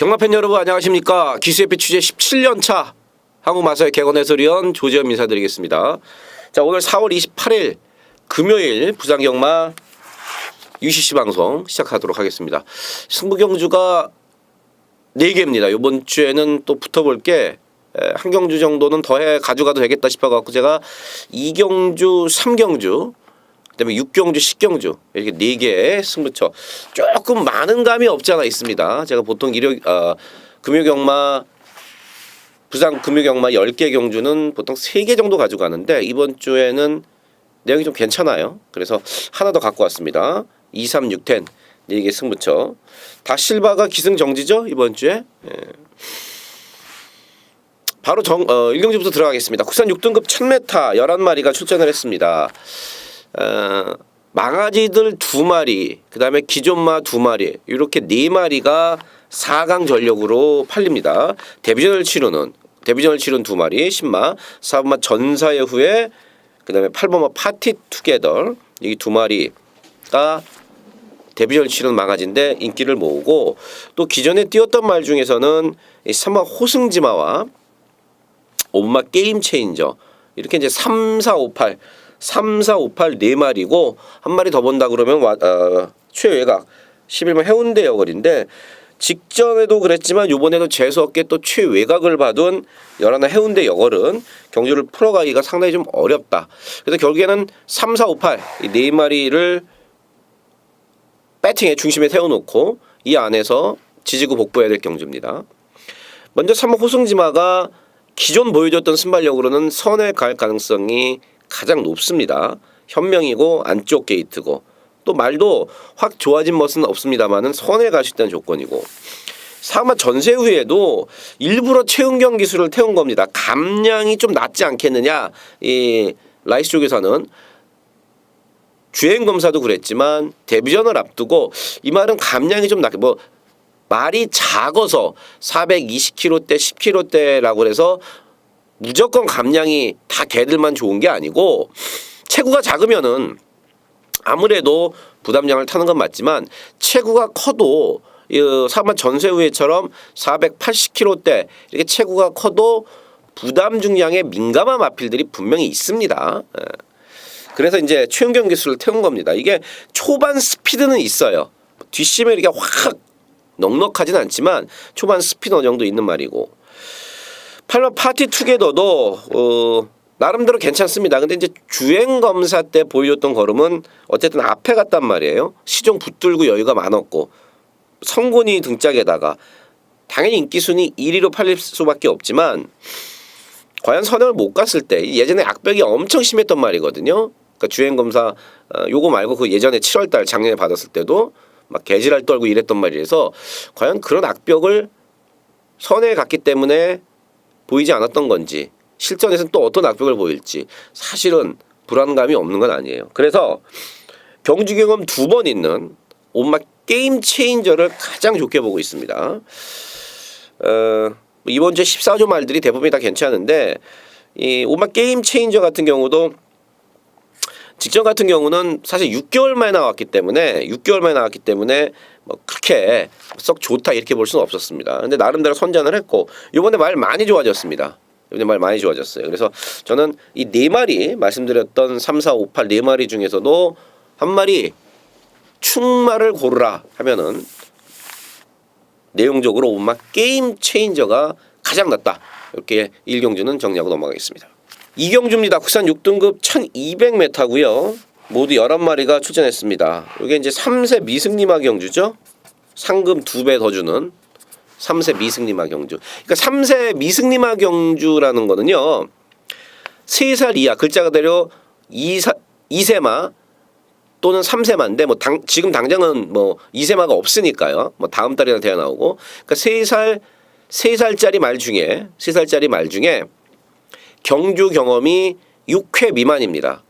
경마팬 여러분 안녕하십니까. 기수협회 취재 17년차 한국마사회 객원 해설위원 조재현 인사드리겠습니다. 자, 오늘 4월 28일 금요일 부산경마 UCC 방송 시작하도록 하겠습니다. 승부경주가 4개입니다. 이번 주에는 또 붙어볼 게 한 경주 정도는 더해 가져가도 되겠다 싶어갖고 제가 2경주, 3경주 그다음에 6경주, 10경주 이렇게 4개의 승부처 조금 많은 감이 없지 않아 있습니다. 제가 보통 금요경마 부산 금요경마 10개 경주는 보통 3개 정도 가져가는데 이번 주에는 내용이 좀 괜찮아요. 그래서 하나 더 갖고 왔습니다. 2, 3, 6, 10 4개 승부처. 다실바가 기승정지죠 이번 주에. 예. 바로 1경주부터 들어가겠습니다. 국산 6등급 1000m 11마리가 출전을 했습니다. 망아지들 2마리, 그 다음에 기존마 2마리, 이렇게 4마리가 4강 전력으로 팔립니다. 데뷔전을 치르는 2마리, 10마, 4번마 전사의 후에, 그 다음에 8번마 파티 투게더, 이 2마리가 데뷔전을 치르는 망아지인데 인기를 모으고, 또 기존에 뛰었던 말 중에서는 3마 호승지마와 5마 게임 체인저, 이렇게 이제 3, 4, 5, 8 4마리고 한 마리 더 본다 그러면 최외곽 11번 해운대 여걸인데 직전에도 그랬지만 이번에도 재수없게 또 최외곽을 받은 연하나 해운대 여걸은 경주를 풀어가기가 상당히 좀 어렵다. 그래서 결국에는 3, 4, 5, 8 이 4마리를 배팅의 중심에 세워놓고 이 안에서 지지고 복부해야 될 경주입니다. 먼저 3번 호승지마가 기존 보여줬던 순발력으로는 선에 갈 가능성이 가장 높습니다. 현명이고 안쪽 게이트고 또 말도 확 좋아진 멋은 없습니다만은 선에 갈 수 있다는 조건이고 4마 전세 후에도 일부러 채운경 기술을 태운 겁니다. 감량이 좀 낮지 않겠느냐. 이 라이스 쪽에서는 주행검사도 그랬지만 데뷔전을 앞두고 이 말은 감량이 좀 낮게 말이 작아서 420kg대 10kg대라고 해서 무조건 감량이 다 개들만 좋은 게 아니고 체구가 작으면은 아무래도 부담량을 타는 건 맞지만 체구가 커도 4마 전세후에처럼 480kg대 이렇게 체구가 커도 부담 중량에 민감한 마필들이 분명히 있습니다. 그래서 이제 최은경 기술을 태운 겁니다. 이게 초반 스피드는 있어요. 뒷심에 이렇게 확 넉넉하진 않지만 초반 스피드 어느 정도 있는 말이고 8번 파티 투게더도 나름대로 괜찮습니다. 근데 이제 주행 검사 때 보여줬던 걸음은 어쨌든 앞에 갔단 말이에요. 시종 붙들고 여유가 많았고 성곤이 등짝에다가 당연히 인기순위 1위로 팔릴 수밖에 없지만 과연 선행을 못 갔을 때 예전에 악벽이 엄청 심했던 말이거든요. 그러니까 주행 검사 요거 말고 그 예전에 7월달 작년에 받았을 때도 막 개지랄 떨고 이랬던 말이라서 과연 그런 악벽을 선에 갔기 때문에 보이지 않았던 건지 실전에서는 또 어떤 악벽을 보일지 사실은 불안감이 없는 건 아니에요. 그래서 경주 경험 2번 있는 온마 게임 체인저를 가장 좋게 보고 있습니다. 이번 주에 14조 말들이 대부분이 다 괜찮은데 이 온마 게임 체인저 같은 경우도 직전 같은 경우는 사실 6개월 만에 나왔기 때문에 뭐 그렇게 썩 좋다 이렇게 볼 수는 없었습니다. 근데 나름대로 선전을 했고 이번에 말 많이 좋아졌습니다. 이번에 말 많이 좋아졌어요. 그래서 저는 이 4마리 말씀드렸던 3, 4, 5, 8 4마리 중에서도 한 마리 충마를 고르라 하면은 내용적으로 온마 게임 체인저가 가장 낫다. 이렇게 1경주는 정리하고 넘어가겠습니다. 2경주입니다. 국산 6등급 1200m고요. 모두 11마리가 출전했습니다. 이게 이제 3세 미승리마 경주죠. 상금 2배 더 주는 3세 미승리마 경주. 그러니까 3세 미승리마 경주라는 거는요. 3살 이하 글자 그대로 2세마 또는 3세마인데 뭐 지금 당장은 뭐 2세마가 없으니까요. 뭐 다음 달이나 돼야 나오고. 그러니까 3살짜리 말 중에 경주 경험이 6회 미만입니다.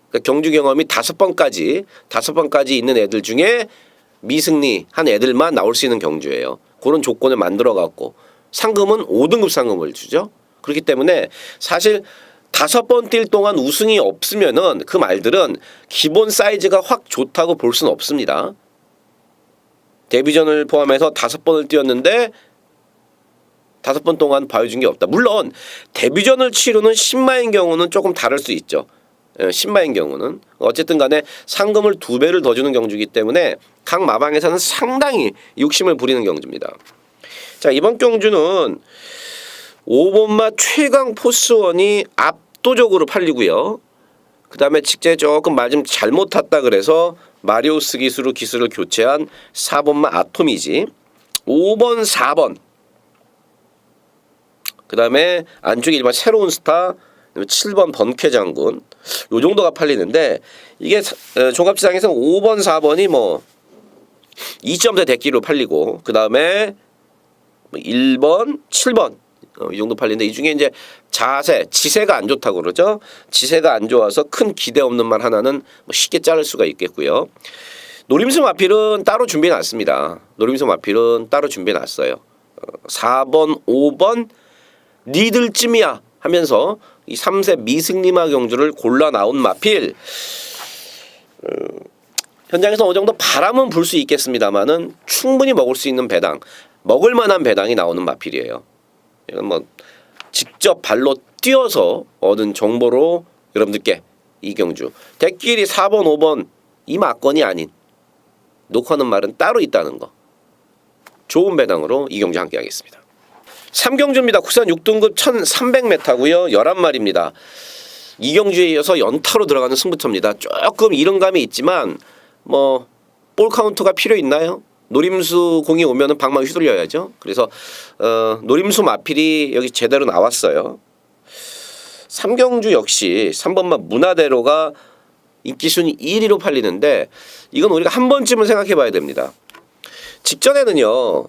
그러니까 경주 경험이 5번까지 있는 애들 중에 미승리 한 애들만 나올 수 있는 경주예요. 그런 조건을 만들어 갖고 상금은 5등급 상금을 주죠. 그렇기 때문에 사실 5번 뛸 동안 우승이 없으면은 그 말들은 기본 사이즈가 확 좋다고 볼 수는 없습니다. 데뷔전을 포함해서 5번을 뛰었는데 5번 동안 봐준 게 없다. 물론 데뷔전을 치르는 신마인 경우는 조금 다를 수 있죠. 신마인 경우는 어쨌든 간에 상금을 2배를 더 주는 경주이기 때문에 각 마방에서는 상당히 욕심을 부리는 경주입니다. 자, 이번 경주는 5번마 최강 포스원이 압도적으로 팔리고요. 그 다음에 직전에 조금 말 좀 잘못 탔다 그래서 마리오스 기수로 기수를 교체한 4번마 아토미지, 5번 4번, 그 다음에 안쪽에 일반 새로운 스타, 7번 번쾌 장군, 요 정도가 팔리는데 이게 종합시장에서는 5번 4번이 뭐 2점대 대기로 팔리고, 그 다음에 1번 7번 이 정도 팔리는데, 이 중에 이제 지세가 안 좋다고 그러죠. 지세가 안 좋아서 큰 기대 없는 말 하나는 뭐 쉽게 자를 수가 있겠고요. 노림수 마필은 따로 준비해 놨습니다. 노림수 마필은 따로 준비해 놨어요. 4번 5번 니들쯤이야 하면서 이 3세 미승리마 경주를 골라 나온 마필, 현장에서 어느 정도 바람은 불 수 있겠습니다만은 충분히 먹을 수 있는 배당, 먹을 만한 배당이 나오는 마필이에요. 이건 뭐 직접 발로 뛰어서 얻은 정보로 여러분들께 이 경주 대끼리 4번 5번 이 막건이 아닌 놓고 하는 말은 따로 있다는 거, 좋은 배당으로 이 경주 함께 하겠습니다. 3경주입니다. 국산 6등급 1300m고요. 11마리입니다. 이 경주에 이어서 연타로 들어가는 승부처입니다. 조금 이른감이 있지만 뭐 볼 카운터가 필요 있나요? 노림수 공이 오면은 방망이 휘둘려야죠. 그래서 노림수 마필이 여기 제대로 나왔어요. 3경주 역시 3번만 문화대로가 인기순위 1위로 팔리는데, 이건 우리가 한 번쯤은 생각해 봐야 됩니다. 직전에는요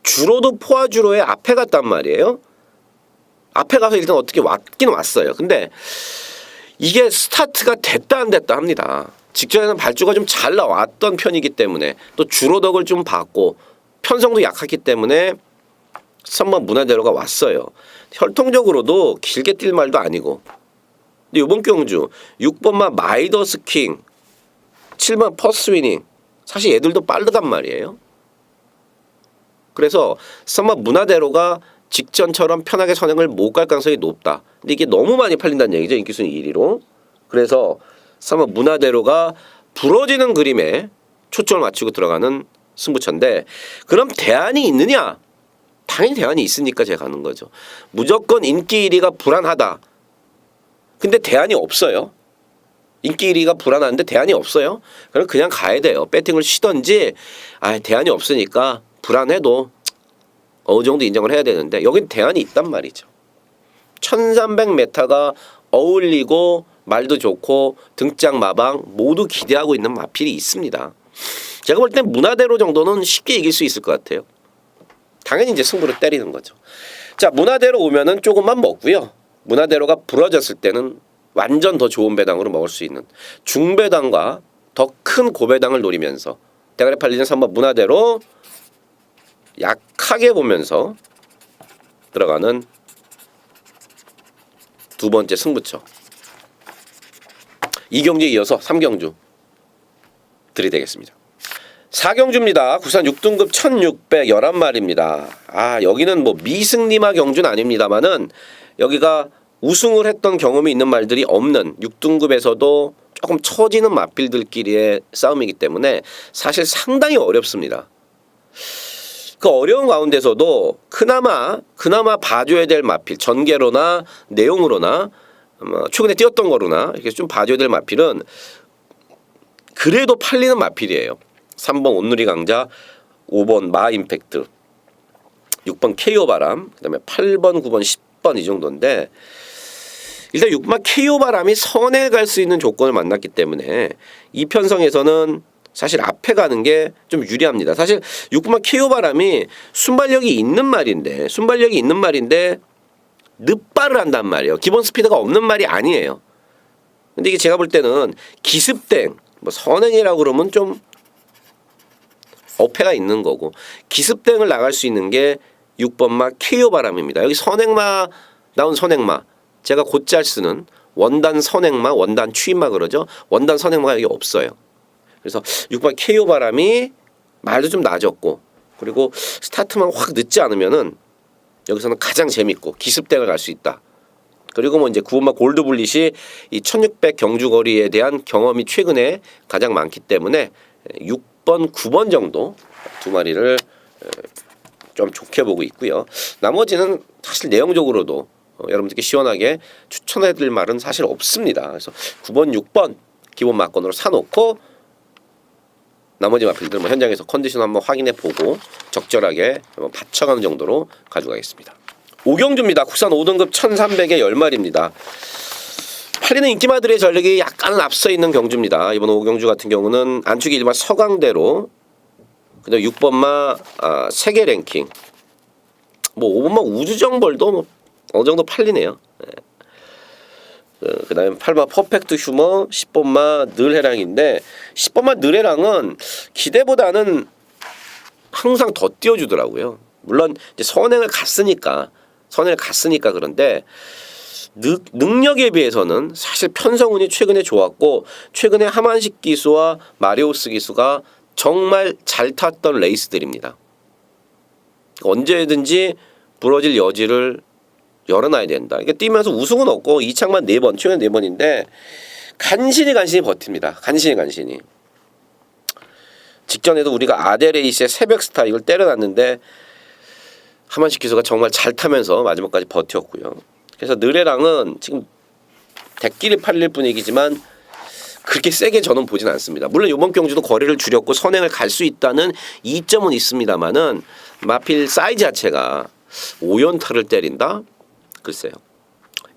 주로도 포화주로의 앞에 갔단 말이에요. 앞에 가서 일단 어떻게 왔긴 왔어요. 근데 이게 스타트가 됐다 안 됐다 합니다. 직전에는 발주가 좀 잘 나왔던 편이기 때문에, 또 주로덕을 좀 받고 편성도 약했기 때문에 3번 문화대로가 왔어요. 혈통적으로도 길게 뛸 말도 아니고. 근데 이번 경주 6번만 마이더스 킹, 7번 퍼스 위닝, 사실 얘들도 빠르단 말이에요. 그래서 3번 문화대로가 직전처럼 편하게 선행을 못 갈 가능성이 높다. 근데 이게 너무 많이 팔린다는 얘기죠. 인기순위 1위로. 그래서 3번 문화대로가 부러지는 그림에 초점을 맞추고 들어가는 승부처인데, 그럼 대안이 있느냐? 당연히 대안이 있으니까 제가 가는 거죠. 무조건 인기 1위가 불안하다. 근데 대안이 없어요. 인기 1위가 불안한데 대안이 없어요. 그럼 그냥 가야 돼요. 배팅을 쉬던지, 대안이 없으니까 불안해도 어느 정도 인정을 해야 되는데, 여긴 대안이 있단 말이죠. 1300m가 어울리고 말도 좋고 등장 마방 모두 기대하고 있는 마필이 있습니다. 제가 볼 땐 문화대로 정도는 쉽게 이길 수 있을 것 같아요. 당연히 이제 승부를 때리는 거죠. 자, 문화대로 오면은 조금만 먹고요. 문화대로가 부러졌을 때는 완전 더 좋은 배당으로 먹을 수 있는 중배당과 더 큰 고배당을 노리면서 대가리 팔리는 3번 문화대로 약하게 보면서 들어가는 두 번째 승부처. 이 경주에 이어서 3경주 들이대겠습니다. 4경주입니다. 국산 6등급 1611마리입니다. 여기는 뭐 미승리마 경주는 아닙니다만은 여기가 우승을 했던 경험이 있는 말들이 없는 6등급에서도 조금 처지는 마필들끼리의 싸움이기 때문에 사실 상당히 어렵습니다. 그 어려운 가운데서도 그나마 봐줘야 될 마필, 전개로나 내용으로나 최근에 뛰었던 거로나 이렇게 좀 봐줘야 될 마필은 그래도 팔리는 마필이에요. 3번 온누리 강자, 5번 마 임팩트, 6번 KO 바람, 그다음에 8번, 9번, 10번 이 정도인데, 일단 6번 KO 바람이 선에 갈 수 있는 조건을 만났기 때문에 이 편성에서는 사실 앞에 가는 게 좀 유리합니다. 사실 6번 KO 바람이 순발력이 있는 말인데 늑발을 한단 말이에요. 기본 스피드가 없는 말이 아니에요. 근데 이게 제가 볼 때는 기습땡, 뭐 선행이라고 그러면 좀 어폐가 있는 거고, 기습땡을 나갈 수 있는 게 6번마 KO 바람입니다. 여기 선행마 나온 선행마, 제가 곧잘 쓰는 원단 선행마, 원단 추임마 그러죠. 원단 선행마가 여기 없어요. 그래서 6번 KO 바람이 말도 좀 낮았고 그리고 스타트만 확 늦지 않으면은 여기서는 가장 재밌고 기습대를 갈 수 있다. 그리고 뭐 이제 9번마 골드블릿이 이 1600 경주 거리에 대한 경험이 최근에 가장 많기 때문에 6번, 9번 정도 두 마리를 좀 좋게 보고 있고요. 나머지는 사실 내용적으로도 여러분들께 시원하게 추천해드릴 말은 사실 없습니다. 그래서 9번, 6번 기본 막건으로 사놓고 나머지 마필들 뭐 현장에서 컨디션 한번 확인해 보고 적절하게 한번 받쳐가는 정도로 가져가겠습니다. 오경주입니다. 국산 5등급 1300에 10마리입니다. 팔리는 인기마들의 전력이 약간은 앞서 있는 경주입니다. 이번 오경주 같은 경우는 안축이 1번 서강대로 그다음 6번마 세계 랭킹 뭐 5번마 우주정벌도 뭐 어느 정도 팔리네요. 그 다음에 8번 퍼펙트 휴머 10번마 늘해랑인데 10번마 늘해랑은 기대보다는 항상 더 띄워주더라고요. 물론 이제 선행을 갔으니까 그런데 능력에 비해서는 사실 편성운이 최근에 좋았고 최근에 하만식 기수와 마리오스 기수가 정말 잘 탔던 레이스들입니다. 언제든지 부러질 여지를 열어놔야 된다. 그러니까 뛰면서 우승은 없고 2창만 4번, 최근 4번인데 간신히 버팁니다. 간신히. 직전에도 우리가 아데레이스의 새벽 스타 이걸 때려놨는데 하만식 기수가 정말 잘 타면서 마지막까지 버텼고요. 그래서 느레랑은 지금 대끼리 팔릴 분위기지만 그렇게 세게 저는 보진 않습니다. 물론 이번 경주도 거리를 줄였고 선행을 갈 수 있다는 이점은 있습니다만은 마필 사이즈 자체가 5연타를 때린다? 글쎄요.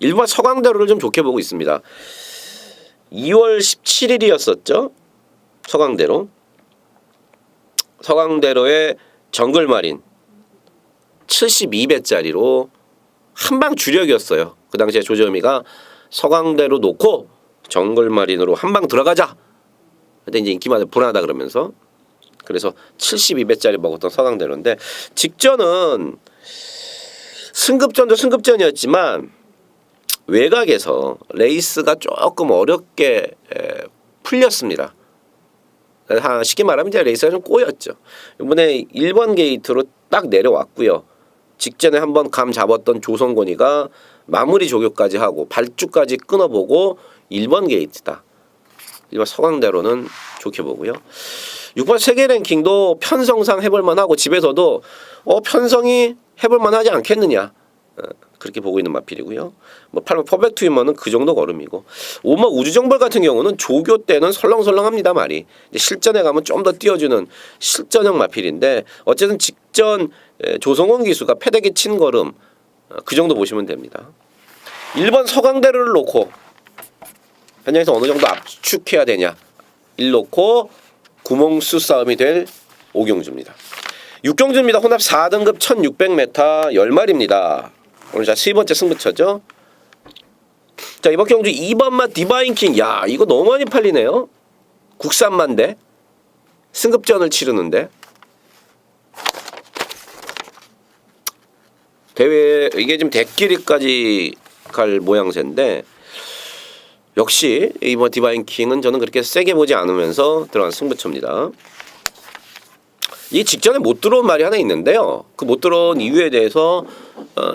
일반 서강대로를 좀 좋게 보고 있습니다. 2월 17일이었었죠. 서강대로의 정글마린 72배짜리로 한방 주력이었어요. 그 당시에 조재범이가 서강대로 놓고 정글마린으로 한방 들어가자. 근데 이제 인기마다 불안하다 그러면서 그래서 72배짜리 먹었던 서강대로인데 직전은 승급전도 승급전이었지만 외곽에서 레이스가 조금 어렵게 풀렸습니다. 쉽게 말하면 이제 레이스가 좀 꼬였죠. 이번에 1번 게이트로 딱 내려왔고요. 직전에 한번 감 잡았던 조성곤이가 마무리 조교까지 하고 발주까지 끊어보고 1번 게이트다. 1번 서강대로는 좋게 보고요. 6번 세계 랭킹도 편성상 해볼만하고 집에서도 편성이 해볼만하지 않겠느냐. 그렇게 보고 있는 마필이고요. 뭐 8번 퍼펙트 휴머는 그 정도 걸음이고 5번 우주정벌 같은 경우는 조교 때는 설렁설렁합니다. 말이 이제 실전에 가면 좀 더 띄워주는 실전형 마필인데 어쨌든 직전 조성원 기수가 패대기 친 걸음 그 정도 보시면 됩니다. 1번 서강대로를 놓고 현장에서 어느 정도 압축해야 되냐 1 놓고 구멍수 싸움이 될 오경주입니다. 6경주입니다. 혼합 4등급 1600m 10마리입니다. 오늘 자 3번째 승부처죠. 자 이번 경주 2번마 디바인킹 야 이거 너무 많이 팔리네요. 국산만대 승급전을 치르는데 대회 이게 지금 대끼리까지 갈 모양새인데 역시 이번 디바인킹은 저는 그렇게 세게 보지 않으면서 들어간 승부처입니다. 이 직전에 못 들어온 말이 하나 있는데요. 그 못 들어온 이유에 대해서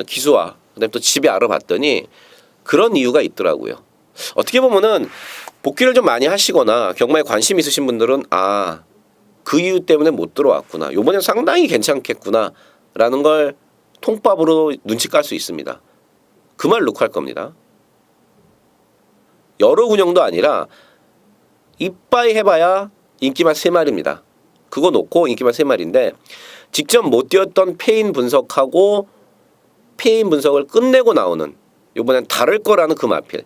기수와 그다음에 또 집에 알아봤더니 그런 이유가 있더라고요. 어떻게 보면은 복귀를 좀 많이 하시거나 경마에 관심 있으신 분들은 그 이유 때문에 못 들어왔구나. 요번엔 상당히 괜찮겠구나 라는 걸 통밥으로 눈치 깔 수 있습니다. 그 말 놓고 할 겁니다. 여러 군영도 아니라 이빠이 해봐야 인기만 3마리입니다. 그거 놓고 인기만 3마리인데 직접 못 뛰었던 페인 분석하고 페인 분석을 끝내고 나오는 이번엔 다를 거라는 그 마필.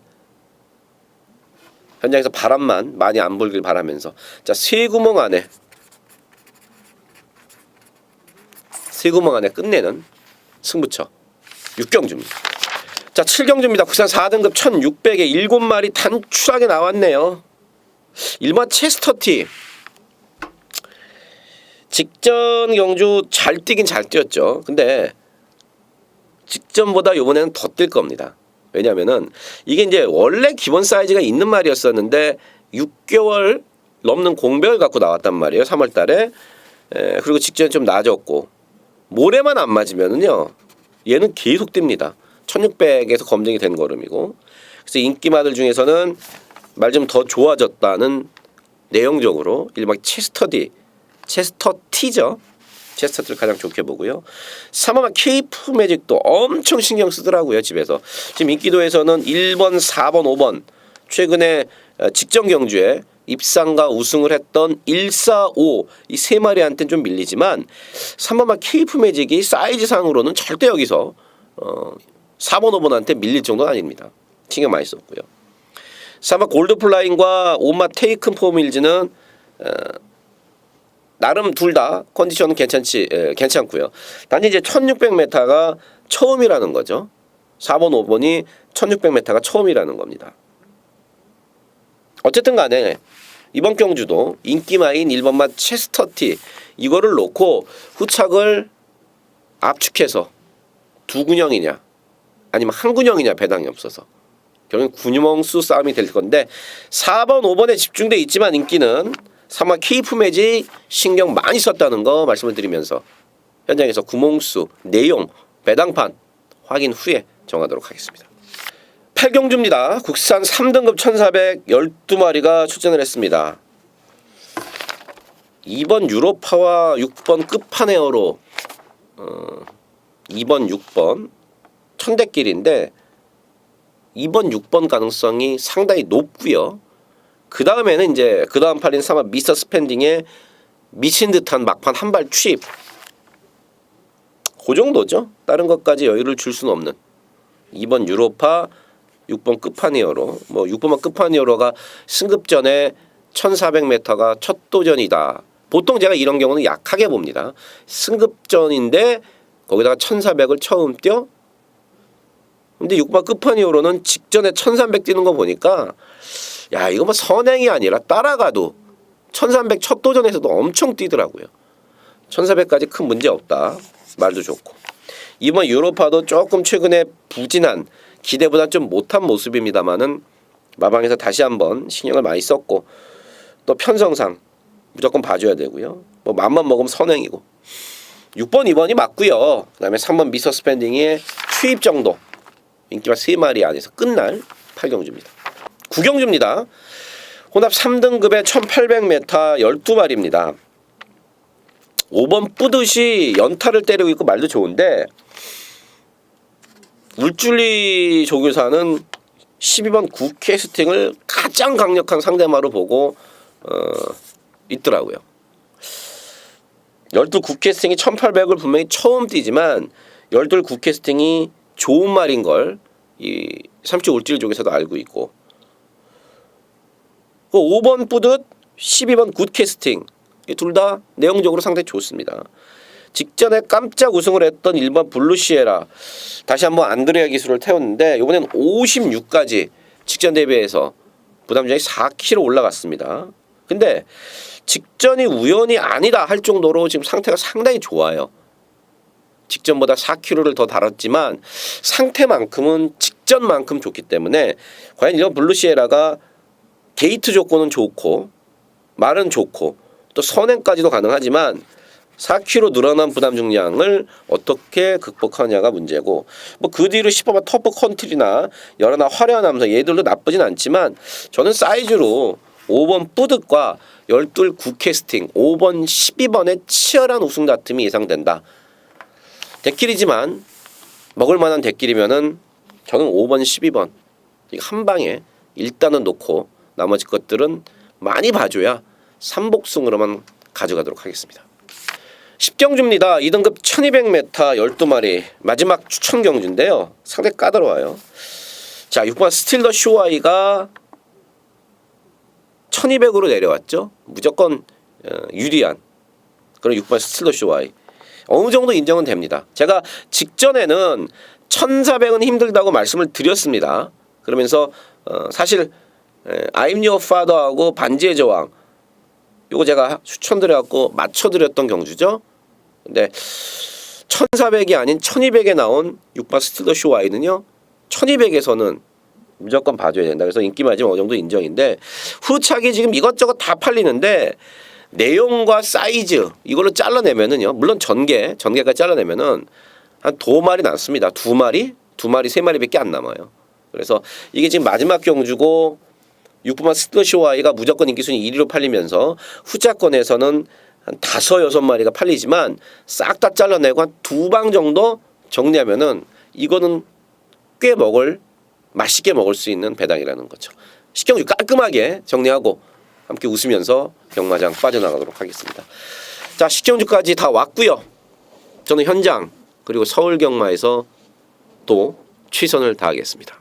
현장에서 바람만 많이 안 불길 바라면서 자 3구멍 안에 끝내는 승부처 6경주입니다. 자 7경주입니다. 국산 4등급 1600에 7마리 단출하게 나왔네요. 1번 체스터티 직전 경주 잘 뛰긴 잘 뛰었죠. 근데 직전보다 이번에는 더 뛸 겁니다. 왜냐면은 이게 이제 원래 기본 사이즈가 있는 말이었었는데 6개월 넘는 공백을 갖고 나왔단 말이에요. 3월 달에. 그리고 직전에 좀 낮았고 모래만 안 맞으면은요 얘는 계속 뜁니다. 1600에서 검증이 된 걸음이고 그래서 인기마들 중에서는 말 좀 더 좋아졌다는 내용적으로 일반 체스터티죠. 체스터티를 가장 좋게 보고요. 3번 케이프 매직도 엄청 신경 쓰더라고요. 집에서. 지금 인기도에서는 1번, 4번, 5번 최근에 직전 경주에 입상과 우승을 했던 1, 4, 5 이 세 마리한테는 좀 밀리지만 3번만 케이프 매직이 사이즈상으로는 절대 여기서 4번, 5번한테 밀릴 정도는 아닙니다. 신경 많이 썼고요. 3번 골드플라잉과 5마 테이큰 포밀즈는 나름 둘 다 컨디션은 괜찮고요. 단지 이제 1600m가 처음이라는 거죠. 4번, 5번이 1600m가 처음이라는 겁니다. 어쨌든 간에 이번 경주도 인기마인 1번마 체스터티 이거를 놓고 후착을 압축해서 두 군형이냐 아니면 한 군형이냐 배당이 없어서 결국은 군형수 싸움이 될 건데 4번, 5번에 집중돼 있지만 인기는 3번 케이프 매직 신경 많이 썼다는 거 말씀을 드리면서 현장에서 구몽수, 내용, 배당판 확인 후에 정하도록 하겠습니다. 8경주입니다. 국산 3등급 1400 12마리가 출전을 했습니다. 2번 유로파와 6번 끝판에어로 2번, 6번 천대길인데 2번, 6번 가능성이 상당히 높고요. 그 다음에는 이제 그 다음 팔인 3번 미스터 스펜딩에 미친 듯한 막판 한 발 취입. 그 정도죠. 다른 것까지 여유를 줄 수는 없는 2번 유로파 6번 끝판이어로 뭐 6번만 끝판이어로가 승급전에 1400m가 첫 도전이다. 보통 제가 이런 경우는 약하게 봅니다. 승급전인데 거기다가 1400을 처음 뛰어. 근데 6번 끝판이어로는 직전에 1300 뛰는 거 보니까 야 이거 뭐 선행이 아니라 따라가도 1300 첫 도전에서도 엄청 뛰더라고요. 1400까지 큰 문제 없다. 말도 좋고. 이번 유로파도 조금 최근에 부진한 기대보다 좀 못한 모습입니다만은 마방에서 다시 한번 신경을 많이 썼고 또 편성상 무조건 봐줘야 되고요. 뭐 맘만 먹으면 선행이고 6번, 2번이 맞고요. 그다음에 3번 미스터 스펜딩의 추입 정도 인기가 3마리 안에서 끝날 8경주입니다. 9경주입니다. 혼합 3등급의 1800m 12마리입니다. 5번 뿌듯이 연타를 때리고 있고 말도 좋은데 울줄리 조교사는 12번 굿캐스팅을 가장 강력한 상대마로 보고 있더라고요. 12 굿캐스팅이 1800을 분명히 처음 뛰지만 12 굿캐스팅이 좋은 말인 걸 이 3주 울줄리 조교사도 알고 있고 5번 뿌듯 12번 굿캐스팅 이 둘 다 내용적으로 상당히 좋습니다. 직전에 깜짝 우승을 했던 1번 블루시에라 다시 한번 안드레아 기술을 태웠는데 이번엔 56까지 직전 대비해서 부담장이 4kg 올라갔습니다. 근데 직전이 우연이 아니다 할 정도로 지금 상태가 상당히 좋아요. 직전보다 4kg를 더 달았지만 상태만큼은 직전만큼 좋기 때문에 과연 이런 블루시에라가 게이트 조건은 좋고 말은 좋고 또 선행까지도 가능하지만 4kg 늘어난 부담 중량을 어떻게 극복하느냐가 문제고 뭐 그 뒤로 10번만 터프 컨트리나 여러 나 화려한 남성 얘들도 나쁘진 않지만 저는 사이즈로 5번 뿌듯과 12 굿캐스팅 5번 12번의 치열한 우승 다툼이 예상된다. 대길이지만 먹을만한 대길이면은 저는 5번 12번 한 방에 일단은 놓고 나머지 것들은 많이 봐줘야 삼복승으로만 가져가도록 하겠습니다. 10경주입니다. 2등급 1200m 12마리 마지막 추천 경주인데요. 상당히 까다로워요. 자 6번 스틸 더 쇼아이가 1200으로 내려왔죠. 무조건 유리한 그런 6번 스틸 더 쇼아이 어느 정도 인정은 됩니다. 제가 직전에는 1400은 힘들다고 말씀을 드렸습니다. 그러면서 사실 I'm Your Father하고 반지의 저왕 요거 제가 추천드려갖고 맞춰드렸던 경주죠. 근데 1400이 아닌 1200에 나온 6번 스틸 더 쇼아이는요 1200에서는 무조건 봐줘야 된다. 그래서 인기 맞으면 어느 정도 인정인데 후착이 지금 이것저것 다 팔리는데 내용과 사이즈 이걸로 잘라내면은요. 물론 전개가 잘라내면은 한 2마리 남습니다. 2마리, 3마리밖에 안 남아요. 그래서 이게 지금 마지막 경주고 6분만 스토시와이가 무조건 인기 순위 1위로 팔리면서 후자권에서는 한 5, 6마리가 팔리지만 싹 다 잘라내고 한 2방 정도 정리하면은 이거는 꽤 맛있게 먹을 수 있는 배당이라는 거죠. 식경주 깔끔하게 정리하고 함께 웃으면서 경마장 빠져나가도록 하겠습니다. 자, 식경주까지 다 왔고요. 저는 현장 그리고 서울 경마에서 또 최선을 다하겠습니다.